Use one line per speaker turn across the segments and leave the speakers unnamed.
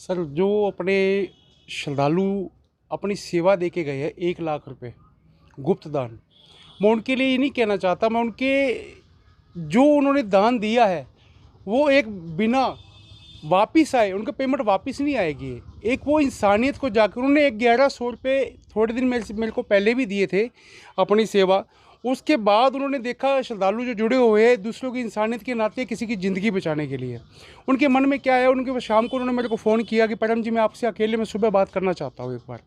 Sir जो अपने श्रद्धालु अपनी सेवा दे के गए हैं 1 लाख रुपए गुप्त दान, मैं उनके लिए ये नहीं कहना चाहता, मैं उनके जो उन्होंने दान दिया है वो एक बिना वापिस आए, उनका पेमेंट वापस नहीं आएगी। एक वो इंसानियत को जाकर उन्होंने 1100 रुपये थोड़े दिन मेरे को पहले भी दिए थे अपनी सेवा। उसके बाद उन्होंने देखा श्रद्धालु जो जुड़े हुए हैं दूसरों की इंसानियत के नाते किसी की ज़िंदगी बचाने के लिए, उनके मन में क्या है। उनके शाम को उन्होंने मेरे को फ़ोन किया कि परम जी मैं आपसे अकेले में सुबह बात करना चाहता हूँ एक बार।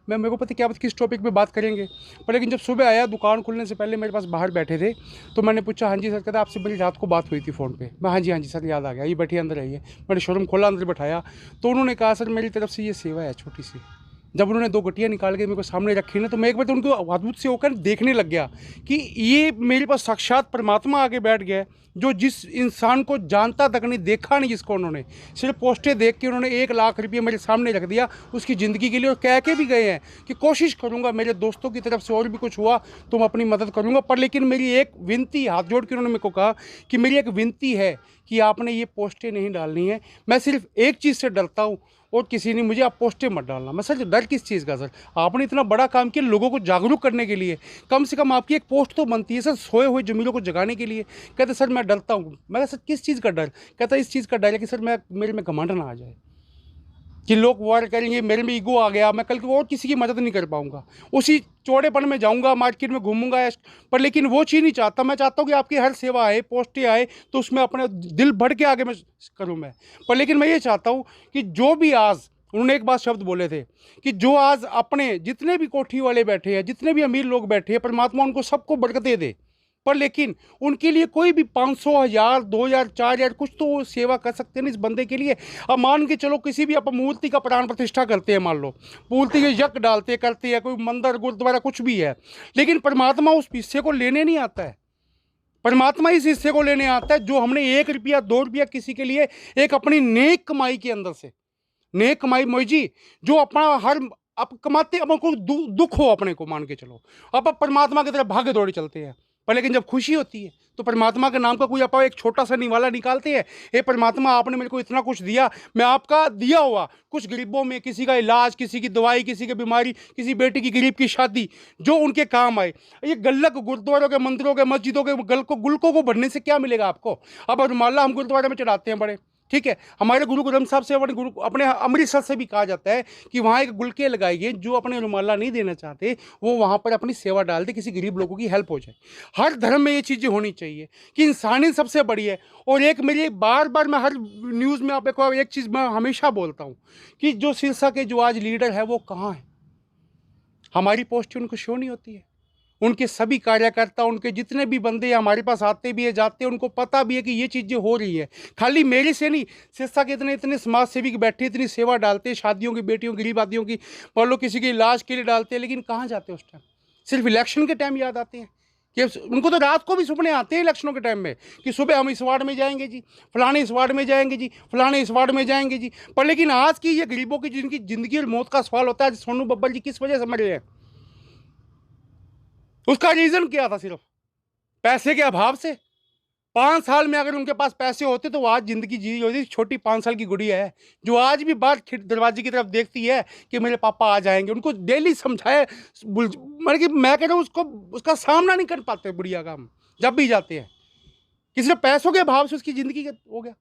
मेरे को पता क्या किस टॉपिक पे बात करेंगे, पर लेकिन जब सुबह आया दुकान खुलने से पहले मेरे पास बाहर बैठे थे, तो मैंने पूछा हाँ जी सर, कहता आपसे मेरी रात को बात हुई थी फ़ोन पे। मैं हाँ जी सर याद आ गया, ये बैठिए अंदर आइए। मैंने शोरूम खोला, अंदर बैठाया, तो उन्होंने कहा सर मेरी तरफ से ये सेवा है छोटी सी। जब उन्होंने 2 गट्टियाँ निकाल के मेरे को सामने रखी ना, तो मैं एक बार तो उनको अद्भुत से होकर देखने लग गया कि ये मेरे पास साक्षात परमात्मा आगे बैठ गया, जो जिस इंसान को जानता तक नहीं, देखा नहीं जिसको, उन्होंने सिर्फ पोस्टें देख के उन्होंने 1 लाख रुपये मेरे सामने रख दिया उसकी ज़िंदगी के लिए। और कह के भी गए हैं कि कोशिश करूँगा मेरे दोस्तों की तरफ से और भी कुछ हुआ तो मैं अपनी मदद करूँगा। पर लेकिन मेरी एक विनती, हाथ जोड़ के उन्होंने मेरे को कहा कि मेरी एक विनती है कि आपने ये पोस्टें नहीं डालनी है। मैं सिर्फ एक चीज़ से डरता हूँ और किसी ने मुझे, आप पोस्टें मत डालना। मैं सर डर किस चीज़ का सर, आपने इतना बड़ा काम किया लोगों को जागरूक करने के लिए, कम से कम आपकी एक पोस्ट तो बनती है सर सोए हुए जमीलों को जगाने के लिए। कहते सर मैं डरता हूँ। मैं सर किस चीज़ का डर? कहता इस चीज़ का डर है कि सर मेरे में घमंड ना आ जाए कि लोग वार करेंगे, मेरे में ईगो आ गया, मैं कल को और किसी की मदद नहीं कर पाऊंगा, उसी चौड़ेपन में जाऊंगा, मार्केट में घूमूंगा। पर लेकिन वो चीज़ नहीं चाहता। मैं चाहता हूँ कि आपकी हर सेवा आए, पोस्टें आए तो उसमें अपने दिल भर के आगे मैं करूँ मैं। पर लेकिन मैं ये चाहता हूँ कि जो भी आज उन्होंने एक बात शब्द बोले थे कि जो आज अपने जितने भी कोठी वाले बैठे हैं, जितने भी अमीर लोग बैठे हैं, परमात्मा उनको सबको बरकतें दे। पर लेकिन उनके लिए कोई भी 500, 1000, 2000, 4000 कुछ तो वो सेवा कर सकते हैं इस बंदे के लिए। अब मान के चलो किसी भी आप मूर्ति का प्राण प्रतिष्ठा करते हैं, मान लो मूर्ति के यज्ञ डालते करते हैं, कोई मंदिर गुरुद्वारा कुछ भी है, लेकिन परमात्मा उस हिस्से को लेने नहीं आता है। परमात्मा इस हिस्से को लेने आता है जो हमने 1 रुपया 2 रुपया किसी के लिए एक अपनी नेक कमाई के अंदर से, नेक कमाई मोई जी, जो अपना हर आप कमाते, अपन को दुख हो अपने को मान के चलो, अब परमात्मा की तरफ भागे दौड़े चलते हैं। पर लेकिन जब खुशी होती है तो परमात्मा के नाम का कोई आप एक छोटा सा निवाला निकालते हैं, हे परमात्मा आपने मेरे को इतना कुछ दिया, मैं आपका दिया हुआ कुछ गरीबों में किसी का इलाज, किसी की दवाई, किसी की बीमारी, किसी बेटी की गरीब की शादी, जो उनके काम आए। ये गल्लक गुरुद्वारों के, मंदिरों के, मस्जिदों के गुलकों को भरने से क्या मिलेगा आपको? अब रुमाला हम गुरुद्वारे में चढ़ाते हैं बड़े, ठीक है, हमारे गुरु ग्रंथ साहब से, अपने अमृतसर से भी कहा जाता है कि वहाँ एक गुलके लगाइए, जो अपने रुमाला नहीं देना चाहते वो वहाँ पर अपनी सेवा डाल दे, किसी गरीब लोगों की हेल्प हो जाए। हर धर्म में ये चीज़ें होनी चाहिए कि इंसानियत सबसे बड़ी है। और एक मेरी बार बार मैं हर न्यूज़ में आपको एक चीज़ मैं हमेशा बोलता हूँ कि जो सिरसा के जो आज लीडर है वो कहाँ है? हमारी पोस्ट उनको शो नहीं होती है। उनके सभी कार्यकर्ता, उनके जितने भी बंदे हमारे पास आते भी है, जाते हैं, उनको पता भी है कि ये चीज़ें हो रही है। खाली मेरे से नहीं, सिरसा के इतने इतने समाज सेवी बैठे इतनी सेवा डालते हैं, शादियों की, बेटियों गरीब आदियों की, मान लो किसी के इलाज के लिए डालते हैं, लेकिन कहाँ जाते हैं उस टाइम? सिर्फ इलेक्शन के टाइम याद आते हैं कि उनको तो रात को भी सपने आते हैं इलेक्शनों के टाइम में कि सुबह हम इस वार्ड में जाएंगे जी, फलाने इस वार्ड में जाएंगे जी, फलाने इस वार्ड में जाएंगे जी। पर लेकिन आज की ये गरीबों की जिनकी ज़िंदगी और मौत का सवाल होता है, सोनू बब्बर जी किस वजह से मरे हैं? उसका रीजन क्या था? सिर्फ पैसे के अभाव से। 5 साल में अगर उनके पास पैसे होते तो वो आज जिंदगी जी होती। छोटी 5 साल की गुड़िया है जो आज भी बाहर दरवाजे की तरफ देखती है कि मेरे पापा आ जाएंगे, उनको डेली समझाए, मतलब कि मैं कह रहा हूँ उसको, उसका सामना नहीं कर पाते बुढ़िया का हम जब भी जाते हैं, किसी पैसों के अभाव से उसकी जिंदगी हो गया।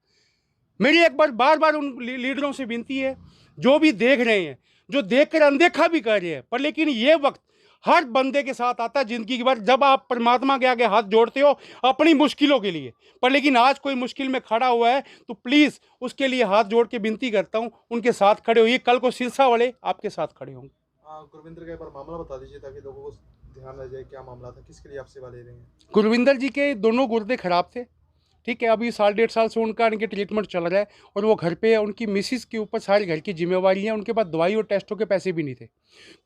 मेरी एक बार बार उन लीडरों से विनती है, जो भी देख रहे हैं, जो देखकर अनदेखा भी कर रहे हैं, पर लेकिन ये वक्त हर बंदे के साथ आता है जिंदगी के बाद, जब आप परमात्मा के आगे हाथ जोड़ते हो अपनी मुश्किलों के लिए। पर लेकिन आज कोई मुश्किल में खड़ा हुआ है तो प्लीज़ उसके लिए हाथ जोड़ के विनती करता हूँ, उनके साथ खड़े होइए, कल को सिरसा वाले आपके साथ खड़े होंगे।
गुरविंदर का एक बार मामला बता दीजिए ताकि लोगों को ध्यान रह जाए, क्या मामला था, किसके लिए आप सेवा ले रहे हैं?
गुरविंदर जी के दोनों गुर्दे खराब थे, ठीक है, अभी 1.5 साल से उनका इनके ट्रीटमेंट चल रहा है और वो घर पे है। उनकी मिसिस के ऊपर सारी घर की जिम्मेवारी है, उनके पास दवाई और टेस्टों के पैसे भी नहीं थे।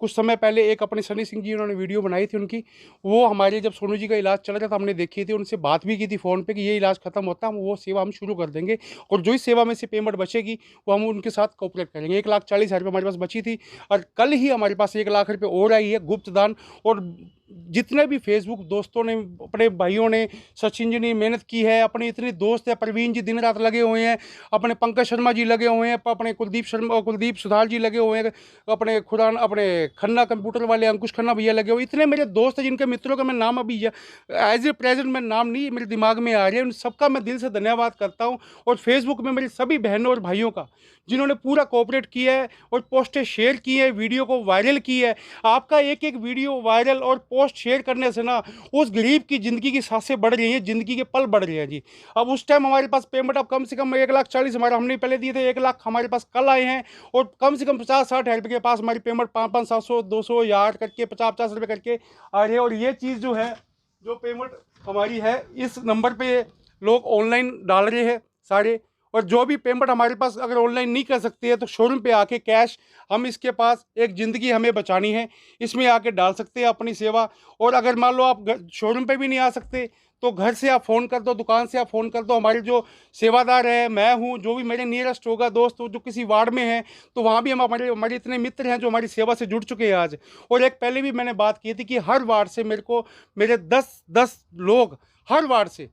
कुछ समय पहले एक अपने सनी सिंह जी उन्होंने वीडियो बनाई थी उनकी, वो हमारे जब सोनू जी का इलाज चल रहा था हमने देखी थी, उनसे बात भी की थी फ़ोन पे कि ये इलाज खत्म होता है हम वो सेवा हम शुरू कर देंगे और जो इस सेवा में से पेमेंट बचेगी वो हम उनके साथ कोऑपरेट करेंगे। 1,40,000 रुपये हमारे पास बची थी और कल ही हमारे पास 1 लाख रुपये और आई है गुप्त दान। और जितने भी फेसबुक दोस्तों ने, अपने भाइयों ने, सचिन जी ने मेहनत की है, अपने इतने दोस्त हैं, प्रवीण जी दिन रात लगे हुए हैं, अपने पंकज शर्मा जी लगे हुए हैं, अपने कुलदीप सुधार जी लगे हुए हैं, अपने खुरान, अपने खन्ना कंप्यूटर वाले अंकुश खन्ना भैया लगे हुए, इतने मेरे दोस्त हैं जिनके मित्रों का मैं नाम अभी एज ए प्रेजेंट मैं नाम नहीं मेरे दिमाग में आ रहे हैं, उन सबका मैं दिल से धन्यवाद करता हूँ। और फेसबुक में मेरे सभी बहनों और भाइयों का, जिन्होंने पूरा कोऑपरेट किया है और पोस्टें शेयर की है, वीडियो को वायरल की है। आपका एक एक वीडियो वायरल और पोस्ट शेयर करने से ना उस गरीब की ज़िंदगी की सांसें बढ़ रही हैं, ज़िंदगी के पल बढ़ रहे हैं जी। अब उस टाइम हमारे पास पेमेंट अब कम से कम 1,40,000 हमारा हमने पहले दिए थे, 1,00,000 हमारे पास कल आए हैं, और कम से कम 50-60 हज़ार रुपये के पास हमारी पेमेंट 500, 700, 200 1000 करके 50-50 रुपये करके आ रहे हैं। और ये चीज़ जो है, जो पेमेंट हमारी है, इस नंबर पे लोग ऑनलाइन डाल रहे हैं सारे। और जो भी पेमेंट हमारे पास अगर ऑनलाइन नहीं कर सकती है तो शोरूम पे आके कैश, हम इसके पास एक ज़िंदगी हमें बचानी है, इसमें आके डाल सकते हैं अपनी सेवा। और अगर मान लो आप शोरूम पे भी नहीं आ सकते तो घर से आप फ़ोन कर दो, दुकान से आप फ़ोन कर दो, हमारे जो सेवादार है, मैं हूँ, जो भी मेरे नियरेस्ट होगा दोस्त जो किसी वार्ड में है, तो वहाँ भी हम हमारे इतने मित्र हैं जो हमारी सेवा से जुड़ चुके हैं आज। और एक पहले भी मैंने बात की थी कि हर वार्ड से मेरे 10 लोग हर वार्ड से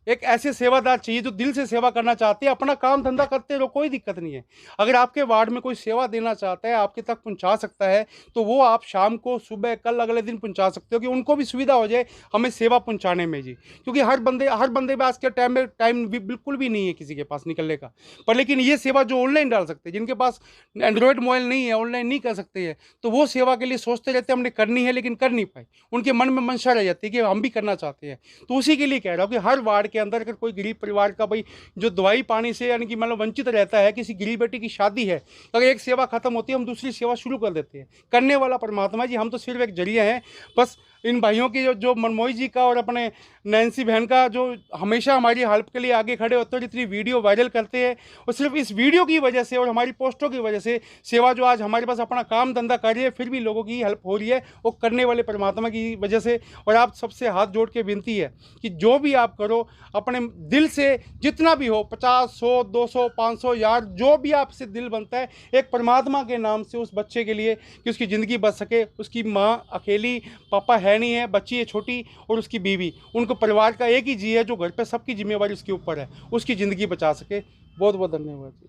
एक ऐसे सेवादार चाहिए जो दिल से सेवा करना चाहते हैं, अपना काम धंधा करते रहो, कोई दिक्कत नहीं है। अगर आपके वार्ड में कोई सेवा देना चाहता है, आपके तक पहुंचा सकता है, तो वो आप शाम को, सुबह, कल, अगले दिन पहुंचा सकते हो कि उनको भी सुविधा हो जाए हमें सेवा पहुंचाने में जी। क्योंकि हर बंदे में आज के टाइम भी बिल्कुल भी नहीं है किसी के पास निकलने का। पर लेकिन ये सेवा जो ऑनलाइन डाल सकते हैं, जिनके पास एंड्रॉयड मोबाइल नहीं है, ऑनलाइन नहीं कर सकते हैं, तो वो सेवा के लिए सोचते रहते हैं हमने करनी है, लेकिन कर नहीं पाए। उनके मन में मंशा रह जाती है कि हम भी करना चाहते हैं। तो उसी के लिए कह रहा हूँ कि हर वार्ड के अंदर अगर कोई गरीब परिवार का भाई जो दवाई पानी से यानी कि मतलब वंचित रहता है, किसी गरीब बेटी की शादी है, अगर एक सेवा खत्म होती है हम दूसरी सेवा शुरू कर देते हैं। करने वाला परमात्मा जी, हम तो सिर्फ एक जरिया हैं। बस इन भाइयों की जो मनमोही जी का और अपने नैन्सी बहन का जो हमेशा हमारी हेल्प के लिए आगे खड़े होते हैं, इतनी वीडियो वायरल करते हैं, और सिर्फ इस वीडियो की वजह से और हमारी पोस्टों की वजह से सेवा जो आज हमारे पास अपना काम धंधा कर रही है, फिर भी लोगों की हेल्प हो रही है, वो करने वाले परमात्मा की वजह से। और आप सबसे हाथ जोड़ के विनती है कि जो भी आप करो अपने दिल से, जितना भी हो, 50, 100, 200, 500 यार, जो भी आपसे दिल बनता है, एक परमात्मा के नाम से उस बच्चे के लिए, कि उसकी ज़िंदगी बच सके। उसकी माँ अकेली, पापा है नहीं है, बच्ची है छोटी, और उसकी बीवी, उनको परिवार का एक ही जी है जो घर पे सबकी जिम्मेवारी उसके ऊपर है, उसकी ज़िंदगी बचा सके। बहुत बहुत धन्यवाद जी।